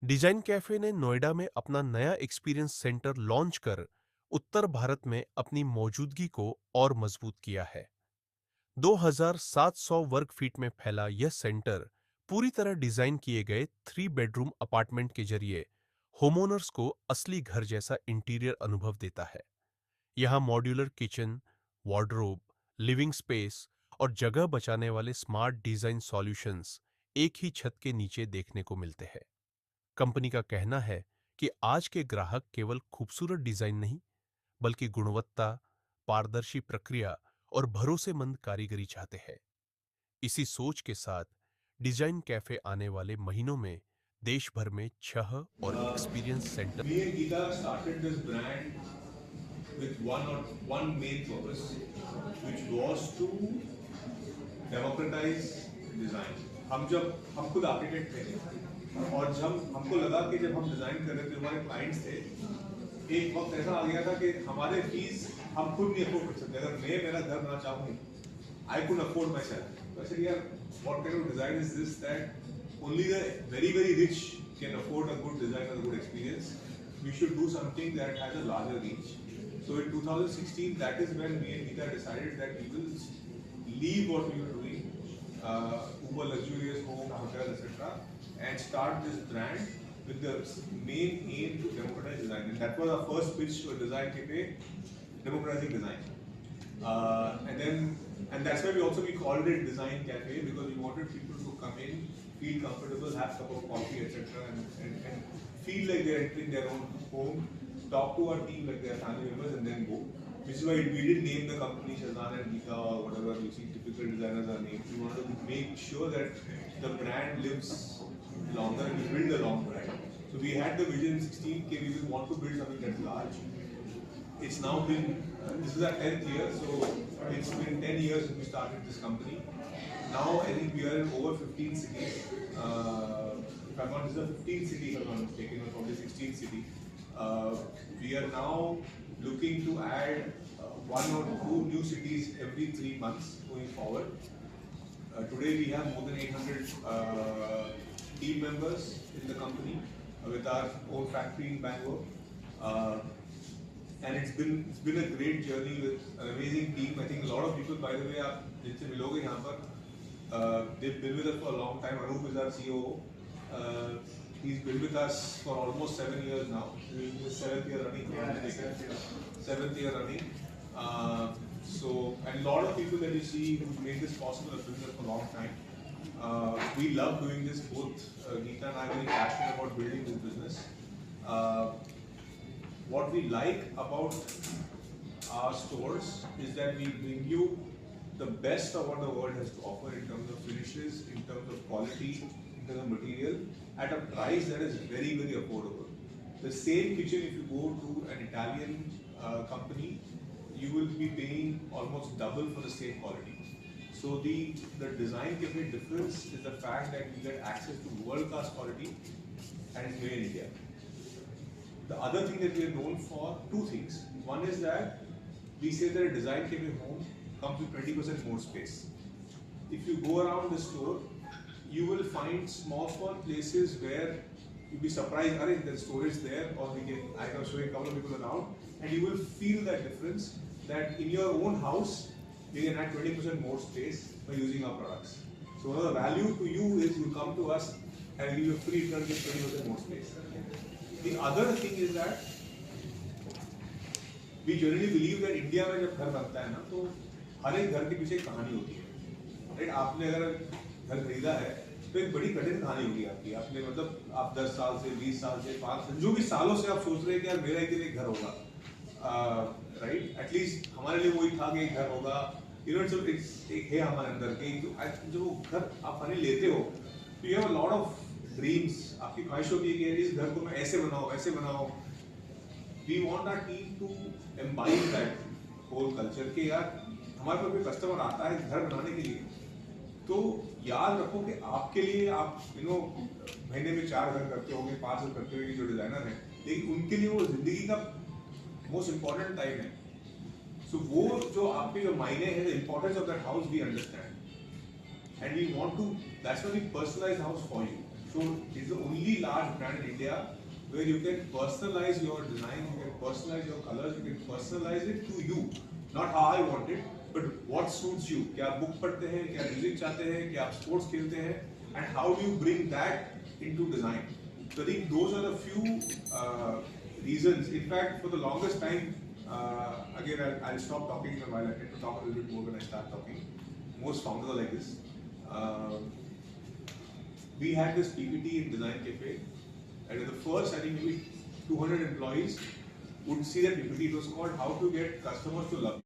Design cafe ने नोएडा में अपना नया एक्सपीरियंस सेंटर लॉन्च कर उत्तर भारत में अपनी मौजूदगी को और मजबूत किया है। 2700 वर्ग फीट में फैला यह सेंटर पूरी तरह डिजाइन किए गए 3 बेडरूम अपार्टमेंट के जरिए होमओनर्स को असली घर जैसा इंटीरियर अनुभव देता है। यहाँ modular kitchen, wardrobe, living space और जगह बचाने वाले स्मार्ट डिजाइन सॉल्यूशंस एक ही छत के नीचे देखने को मिलते हैं। कंपनी का कहना है कि आज के ग्राहक केवल खूबसूरत डिजाइन नहीं, बल्कि गुणवत्ता, पारदर्शी प्रक्रिया और भरोसेमंद कारीगरी चाहते हैं। इसी सोच के साथ डिजाइन कैफे आने वाले महीनों में देश भर में 6 और experience centre. Me and Geeta started this brand with one main purpose, which was to democratize design. हम जब हम खुद आर्किटेक्ट थे और जब हमको लगा कि जब हम डिजाइन कर रहे थे, हमारे क्लाइंट्स थे, एक वक्त ऐसा आ गया था कि हमारे फीस हम खुद नहीं अफोर्ड कर सकते। अगर मैं मेरा घर बनाना चाहूँ, I could afford myself. So I said, yeah, what kind of design is this that only the very very rich can afford a good design and a good experience? We should do something that has a larger reach. So in 2016, that is when me and Geeta decided that we will leave what we were doing, uber luxurious home, hotels, etc., and start this brand with the main aim to democratize design. And that was our first pitch to a design cafe, democratizing design. And that's why we called it Design Cafe, because we wanted people to come in, feel comfortable, have a cup of coffee, etc., and feel like they're entering their own home, talk to our team like they're family members, and then go. Which is why we didn't name the company Shazan and Geeta or whatever you see typical designers are named. We wanted to make sure that the brand lives longer and we build a long brand. So we had the vision 16K, we want to build something that's large. It's now been, this is our 10th year, so it's been 10 years since we started this company. Now I think we are in over 15 cities. If I'm not, this is the 15th city if I'm not mistaken, or probably 16th city. We are now looking to add one or two new cities every 3 months going forward. Today we have more than 800 team members in the company with our own factory in Bangalore. And it's been a great journey with an amazing team. I think a lot of people, by the way, are जिनसे मिलोगे यहाँ पर, they've been with us for a long time. Anup is our COO. He's been with us for almost 7 years now. His 7th year running. Seventh year running. And a lot of people that you see who made this possible have been there for a long time. We love doing this. Both Geeta and I are very passionate about building this business. What we like about our stores is that we bring you the best of what the world has to offer in terms of finishes, in terms of quality, in terms of material, at a price that is very, very affordable. The same kitchen, if you go to an Italian company, you will be paying almost double for the same quality. So the design cafe difference is the fact that you get access to world-class quality and it's made in India. The other thing that we are known for, two things. One is that we say that a design cafe home comes with 20% more space. If you go around the store, you will find small places where you'll be surprised, there's storage there, or I can show you a couple of people around, and you will feel that difference, that in your own house, you can add 20% more space by using our products. So the value to you is you come to us and give you a free return, get 20% more space. The other thing is that we generally believe that India में जब घर बनता है ना, तो हर एक घर के पीछे एक कहानी होती है, राइट? आपने अगर घर खरीदा है तो एक बड़ी कठिन कहानी होगी आपकी। आपने मतलब आप 10 साल से, 20 साल से, 5 साल, जो भी सालों से आप सोच रहे हैं कि यार मेरा एक घर होगा, राइट? एटलीस्ट हमारे लिए वही था कि एक घर होगा, इट्स एक है हमारे अंदर के जो घर आप फाइनली लेते हो, तो you have a lot of dreams, आपकी ख्वाहिश होती है कि इस घर को मैं ऐसे बनाऊं, ऐसे बनाऊं। We want our team to imbibe that whole culture के यार हमारे पास कोई कस्टमर आता है घर बनाने के लिए, तो याद रखो कि आपके लिए आप महीने में 4 घर करते होंगे, 5 घर करते होंगे जो डिजाइनर हैं, लेकिन उनके लिए वो जिंदगी का मोस्ट इम्पॉर्टेंट टाइम है। सो वो जो आपके जो मायने हैं, the importance of that house we understand, and we want to, that's why we personalise house for you. So it's the only large brand in India where you can personalize your design, you can personalize your colors, you can personalize it to you. Not how I want it, but what suits you. क्या आप book पढ़ते हैं, क्या music चाहते हैं, क्या आप sports खेलते हैं, and how do you bring that into design? So I think those are the few reasons. In fact, for the longest time, again I'll stop talking while I tend to talk a little bit more when I start talking. Most founders are like this. We had this PPT in Design Cafe, and in the first, I think maybe 200 employees would see that PPT. It was called "How to Get Customers to Love You."